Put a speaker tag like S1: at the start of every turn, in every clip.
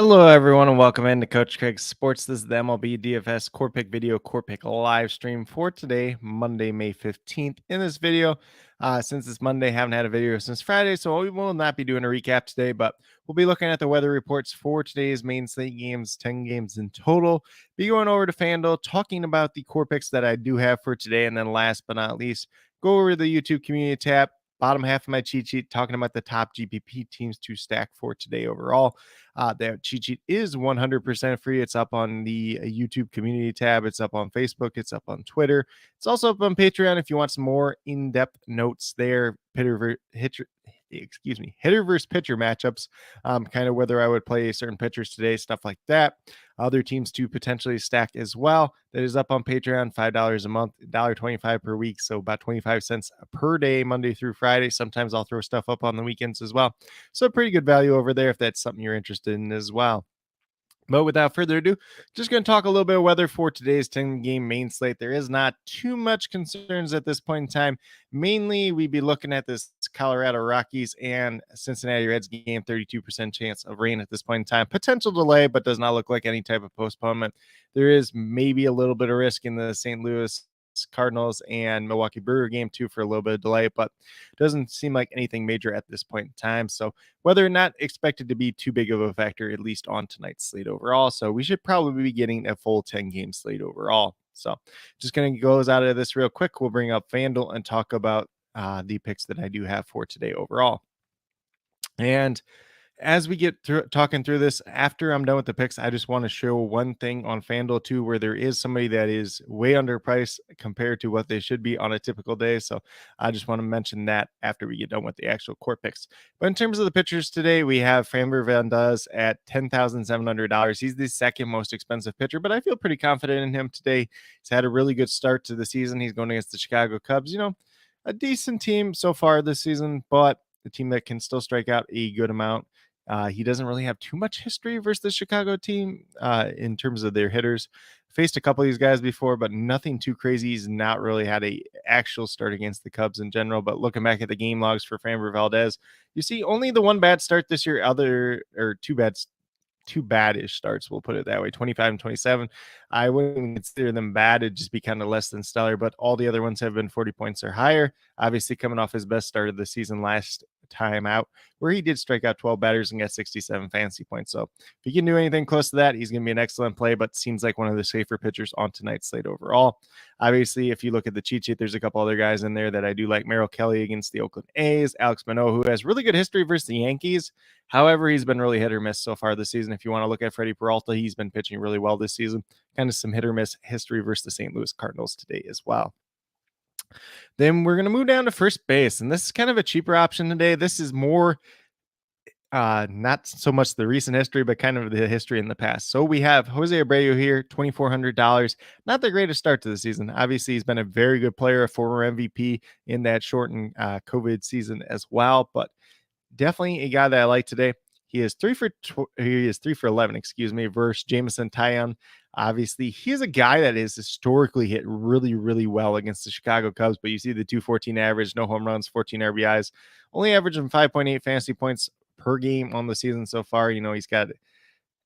S1: Hello, everyone, and welcome into Coach Craig's Sports. This is the MLB DFS Core Pick video, Core Pick live stream for today, Monday, May 15th. In this video, since it's Monday, haven't had a video since Friday, so we will not be doing a recap today, but we'll be looking at the weather reports for today's main slate games, 10 games in total. Be going over to FanDuel, talking about the core picks that I do have for today, and then last but not least, go over to the YouTube community tab. Bottom half of my cheat sheet, talking about the top GPP teams to stack for today overall. That cheat sheet is 100% free. It's up on the YouTube community tab. It's up on Facebook. It's up on Twitter. It's also up on Patreon if you want some more in-depth notes there. Hitter versus pitcher matchups, kind of whether I would play certain pitchers today, stuff like that. Other teams to potentially stack as well. That is up on Patreon, $5 a month, $1.25 per week, so about 25 cents per day, Monday through Friday. Sometimes I'll throw stuff up on the weekends as well. So pretty good value over there if that's something you're interested in as well. But without further ado, just going to talk a little bit of weather for today's 10-game main slate. There is not too much concerns at this point in time. Mainly, we'd be looking at this Colorado Rockies and Cincinnati Reds game, 32% chance of rain at this point in time. Potential delay, but does not look like any type of postponement. There is maybe a little bit of risk in the St. Louis Cardinals and Milwaukee Brewer game too for a little bit of delay, but doesn't seem like anything major at this point in time. So whether or not expected to be too big of a factor, at least on tonight's slate overall. So we should probably be getting a full 10-game slate overall. So just going to go out of this real quick. We'll bring up FanDuel and talk about the picks that I do have for today overall. And as we get through talking through this, after I'm done with the picks, I just want to show one thing on FanDuel too, where there is somebody that is way underpriced compared to what they should be on a typical day. So I just want to mention that after we get done with the actual core picks. But in terms of the pitchers today, we have Framber Valdez at $10,700. He's the second most expensive pitcher, but I feel pretty confident in him today. He's had a really good start to the season. He's going against the Chicago Cubs, a decent team so far this season, but the team that can still strike out a good amount. He doesn't really have too much history versus the Chicago team in terms of their hitters. Faced a couple of these guys before, but nothing too crazy. He's not really had a actual start against the Cubs in general. But looking back at the game logs for Framber Valdez, you see only the one bad start this year, two bad-ish starts, we'll put it that way, 25 and 27. I wouldn't consider them bad. It'd just be kind of less than stellar, but all the other ones have been 40 points or higher. Obviously coming off his best start of the season last time out, where he did strike out 12 batters and got 67 fantasy points. So if he can do anything close to that, he's going to be an excellent play, but seems like one of the safer pitchers on tonight's slate overall. Obviously, if you look at the cheat sheet, there's a couple other guys in there that I do like. Merrill Kelly against the Oakland A's, Alex Manoah, who has really good history versus the Yankees. However, he's been really hit or miss so far this season. If you want to look at Freddie Peralta, he's been pitching really well this season. Kind of some hit or miss history versus the St. Louis Cardinals today as well. Then we're going to move down to first base, and this is kind of a cheaper option today. This is more not so much the recent history, but kind of the history in the past. So we have Jose Abreu here, $2,400. Not the greatest start to the season. Obviously, he's been a very good player, a former MVP in that shortened COVID season as well, but definitely a guy that I like today. He is 3 for 11, versus Jameson Taillon. Obviously, he's a guy that is historically hit really, really well against the Chicago Cubs, but you see the 214 average, no home runs, 14 RBIs, only averaging 5.8 fantasy points per game on the season so far. He's got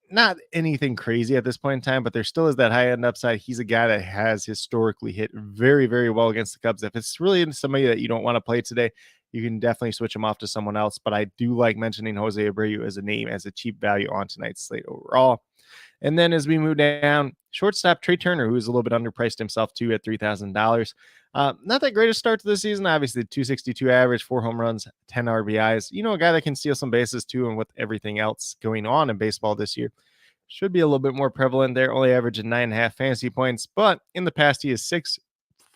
S1: not anything crazy at this point in time, but there still is that high end upside. He's a guy that has historically hit very, very well against the Cubs. If it's really somebody that you don't want to play today, you can definitely switch him off to someone else. But I do like mentioning Jose Abreu as a name, as a cheap value on tonight's slate overall. And then as we move down, shortstop Trey Turner, who is a little bit underpriced himself too at $3,000. Not that great a start to the season. Obviously, 262 average, 4 home runs, 10 RBIs. A guy that can steal some bases too, and with everything else going on in baseball this year, should be a little bit more prevalent there. Only averaging 9.5 fantasy points, but in the past, he is 6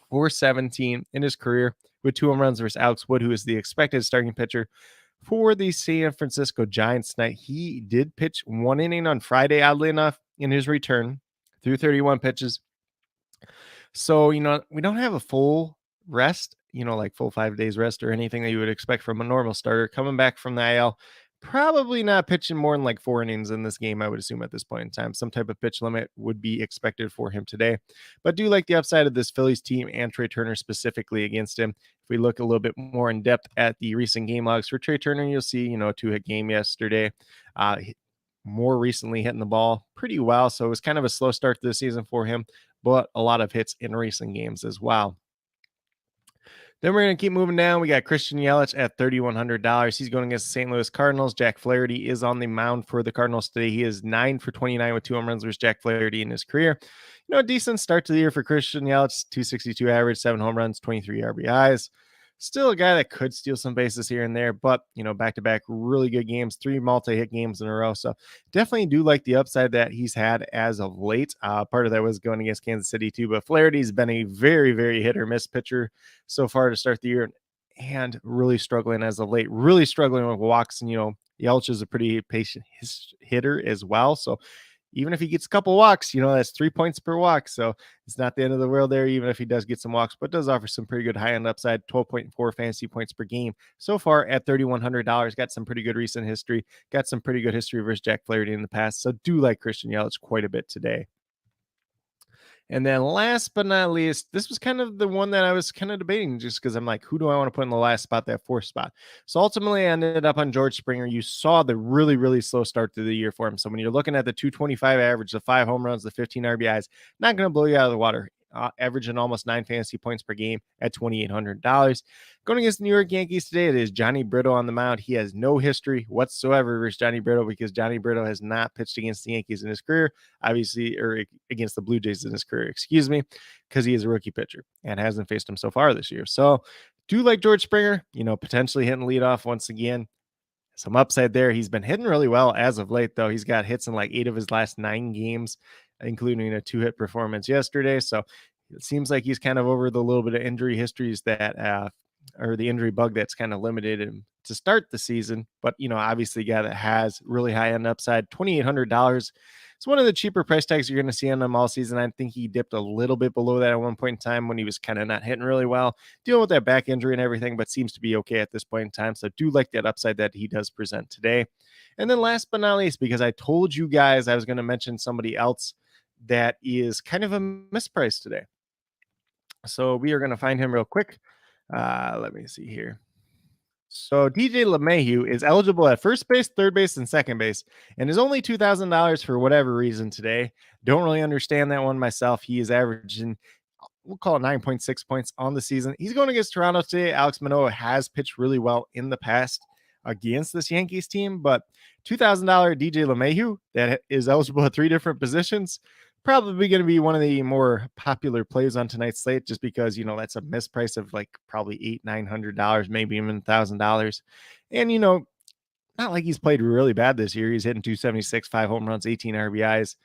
S1: for 17 in his career with 2 home runs versus Alex Wood, who is the expected starting pitcher for the San Francisco Giants tonight. He did pitch 1 inning on Friday, oddly enough, in his return through 31 pitches. So, we don't have a full rest, like full 5 days rest or anything that you would expect from a normal starter coming back from the IL. Probably not pitching more than like 4 innings in this game, I would assume at this point in time. Some type of pitch limit would be expected for him today. But do like the upside of this Phillies team and Trey Turner specifically against him. If we look a little bit more in depth at the recent game logs for Trey Turner, you'll see, a 2-hit game yesterday. more recently hitting the ball pretty well. So it was kind of a slow start to the season for him, but a lot of hits in recent games as well. Then we're going to keep moving down. We got Christian Yelich at $3,100. He's going against the St. Louis Cardinals. Jack Flaherty is on the mound for the Cardinals today. He is 9 for 29 with 2 home runs versus Jack Flaherty in his career. A decent start to the year for Christian Yelich. 262 average, 7 home runs, 23 RBIs. Still a guy that could steal some bases here and there, but back-to-back really good games, 3 multi-hit games in a row. So definitely do like the upside that he's had as of late. Part of that was going against Kansas City too, but Flaherty's been a very, very hit or miss pitcher so far to start the year, and really struggling as of late. Really struggling with walks, and Yelich is a pretty patient hitter as well. So even if he gets a couple walks, that's 3 points per walk. So it's not the end of the world there, even if he does get some walks, but does offer some pretty good high-end upside, 12.4 fantasy points per game. So far at $3,100, got some pretty good recent history, got some pretty good history versus Jack Flaherty in the past. So do like Christian Yelich quite a bit today. And then last but not least, this was kind of the one that I was kind of debating just because I'm like, who do I want to put in the last spot, that 4th spot? So ultimately I ended up on George Springer. You saw the really, really slow start to the year for him. So when you're looking at the 225 average, the 5 home runs, the 15 RBIs, not going to blow you out of the water. Averaging almost 9 fantasy points per game at $2,800. Going against the New York Yankees today, it is Johnny Brito on the mound. He has no history whatsoever versus Johnny Brito because Johnny Brito has not pitched against the Yankees in his career, obviously, or against the Blue Jays in his career, because he is a rookie pitcher and hasn't faced him so far this year. So do like George Springer, potentially hitting leadoff once again. Some upside there. He's been hitting really well as of late, though. He's got hits in like 8 of his last 9 games, including a 2-hit performance yesterday. So it seems like he's kind of over the little bit of injury histories that, or the injury bug that's kind of limited him to start the season. But, obviously a guy that has really high end upside, $2,800. It's one of the cheaper price tags you're going to see on him all season. I think he dipped a little bit below that at one point in time when he was kind of not hitting really well, dealing with that back injury and everything, but seems to be okay at this point in time. So do like that upside that he does present today. And then last but not least, because I told you guys I was going to mention somebody else that is kind of a misprice today. So we are going to find him real quick. Let me see here. So DJ LeMahieu is eligible at first base, third base, and second base, and is only $2,000 for whatever reason today. Don't really understand that one myself. He is averaging, we'll call it 9.6 points on the season. He's going against Toronto today. Alex Manoah has pitched really well in the past against this Yankees team, but $2,000 DJ LeMahieu that is eligible at 3 different positions, probably going to be one of the more popular plays on tonight's slate, just because that's a misprice of like probably $800-900, maybe even $1,000. And not like he's played really bad this year. He's hitting 276, 5 home runs, 18 RBIs.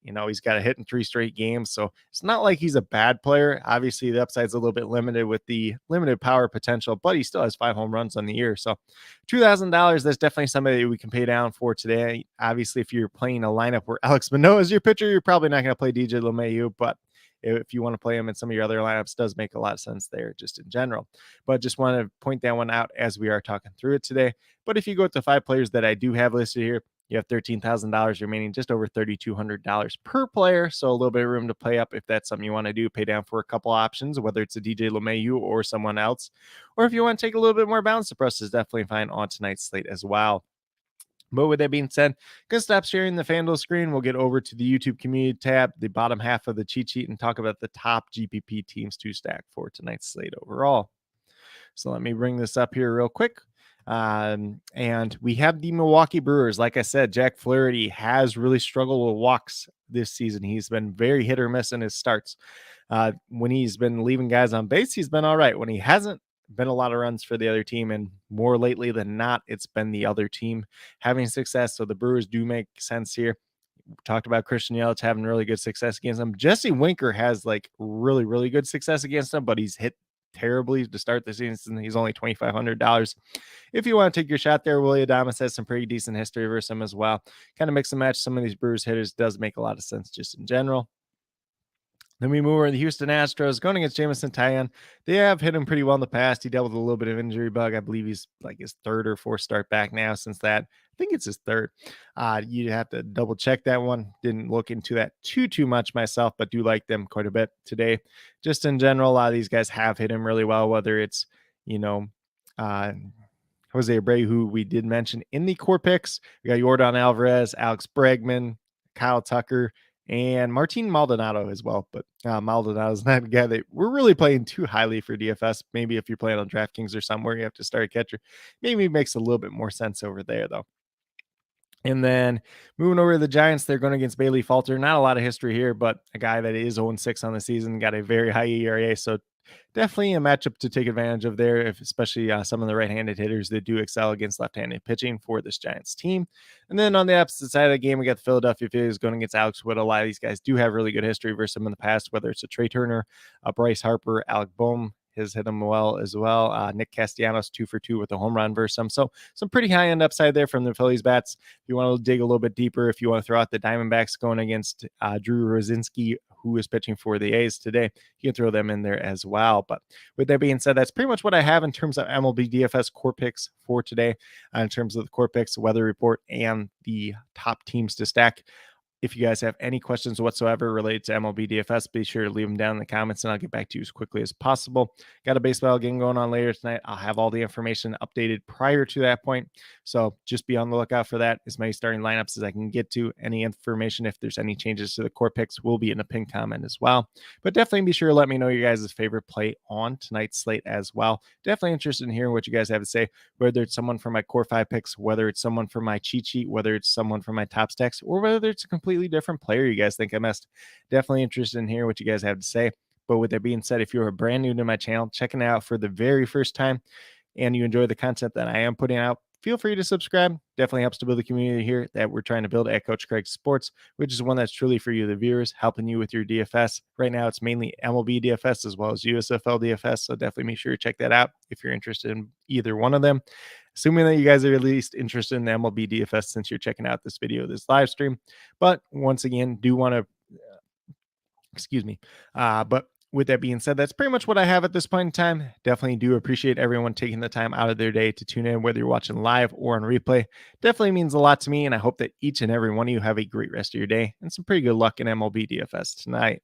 S1: He's got a hit in 3 straight games. So it's not like he's a bad player. Obviously, the upside's a little bit limited with the limited power potential, but he still has 5 home runs on the year. So $2,000, that's definitely somebody that we can pay down for today. Obviously, if you're playing a lineup where Alex Manoah is your pitcher, you're probably not going to play DJ LeMahieu, but if you want to play him in some of your other lineups, does make a lot of sense there just in general. But just want to point that one out as we are talking through it today. But if you go with the 5 players that I do have listed here, you have $13,000 remaining, just over $3,200 per player. So a little bit of room to play up if that's something you want to do. Pay down for a couple options, whether it's a DJ LeMahieu or someone else. Or if you want to take a little bit more balance, the price is definitely fine on tonight's slate as well. But with that being said, gonna stop sharing the FanDuel screen. We'll get over to the YouTube community tab, the bottom half of the cheat sheet, and talk about the top GPP teams to stack for tonight's slate overall. So let me bring this up here real quick. And we have the Milwaukee Brewers. Like I said, Jack Flaherty has really struggled with walks this season. He's been very hit or miss in his starts. When he's been leaving guys on base, he's been all right. When he hasn't, been a lot of runs for the other team, and more lately than not, it's been the other team having success. So the Brewers do make sense here. We talked about Christian Yelich having really good success against them. Jesse Winker has like really, really good success against them, but he's hit terribly to start the season. He's only $2,500. If you want to take your shot there, Willie Adames has some pretty decent history versus him as well. Kind of mix and match some of these Brewers hitters does make a lot of sense just in general. Then we move over to the Houston Astros going against Jameson Taillon. They have hit him pretty well in the past. He dealt with a little bit of injury bug. I believe he's like his 3rd or 4th start back now since that. I think it's his 3rd. You have to double check that one. Didn't look into that too much myself, but do like them quite a bit today. Just in general, a lot of these guys have hit him really well, whether it's, Jose Abreu, who we did mention in the core picks. We got Yordan Alvarez, Alex Bregman, Kyle Tucker, and Martin Maldonado as well. But Maldonado is not a guy that we're really playing too highly for DFS. Maybe if you're playing on DraftKings or somewhere, you have to start a catcher. Maybe it makes a little bit more sense over there, though. And then moving over to the Giants, they're going against Bailey Falter. Not a lot of history here, but a guy that is 0-6 on the season, got a very high ERA. So definitely a matchup to take advantage of there, especially some of the right-handed hitters that do excel against left-handed pitching for this Giants team. And then on the opposite side of the game, we got the Philadelphia Phillies going against Alex Wood. A lot of these guys do have really good history versus them in the past, whether it's a Trey Turner, Bryce Harper, Alec Boehm has hit them well as well. Nick Castellanos 2 for 2 with a home run versus them. So some pretty high end upside there from the Phillies bats. If you want to dig a little bit deeper, if you want to throw out the Diamondbacks going against Drew Rosinski, who is pitching for the A's today, you can throw them in there as well. But with that being said, that's pretty much what I have in terms of MLB DFS core picks for today, in terms of the core picks, weather report, and the top teams to stack. If you guys have any questions whatsoever related to MLB DFS, be sure to leave them down in the comments and I'll get back to you as quickly as possible. Got a baseball game going on later tonight. I'll have all the information updated prior to that point. So just be on the lookout for that. As many starting lineups as I can get to. Any information, if there's any changes to the core picks, will be in a pinned comment as well. But definitely be sure to let me know your guys' favorite play on tonight's slate as well. Definitely interested in hearing what you guys have to say, whether it's someone from my core 5 picks, whether it's someone from my cheat sheet, whether it's someone from my top stacks, or whether it's a completely different player you guys think I missed. Definitely interested in hearing what you guys have to say. But with that being said, if you're brand new to my channel, checking it out for the very first time, and you enjoy the content that I am putting out, feel free to subscribe. Definitely helps to build a community here that we're trying to build at Coach Craig Sports, which is one that's truly for you, the viewers, helping you with your DFS. Right now, it's mainly MLB DFS as well as USFL DFS. So definitely make sure you check that out if you're interested in either one of them. Assuming that you guys are at least interested in the MLB DFS since you're checking out this video, this live stream. But once again, do want to, but with that being said, that's pretty much what I have at this point in time. Definitely do appreciate everyone taking the time out of their day to tune in, whether you're watching live or on replay. Definitely means a lot to me, and I hope that each and every one of you have a great rest of your day and some pretty good luck in MLB DFS tonight.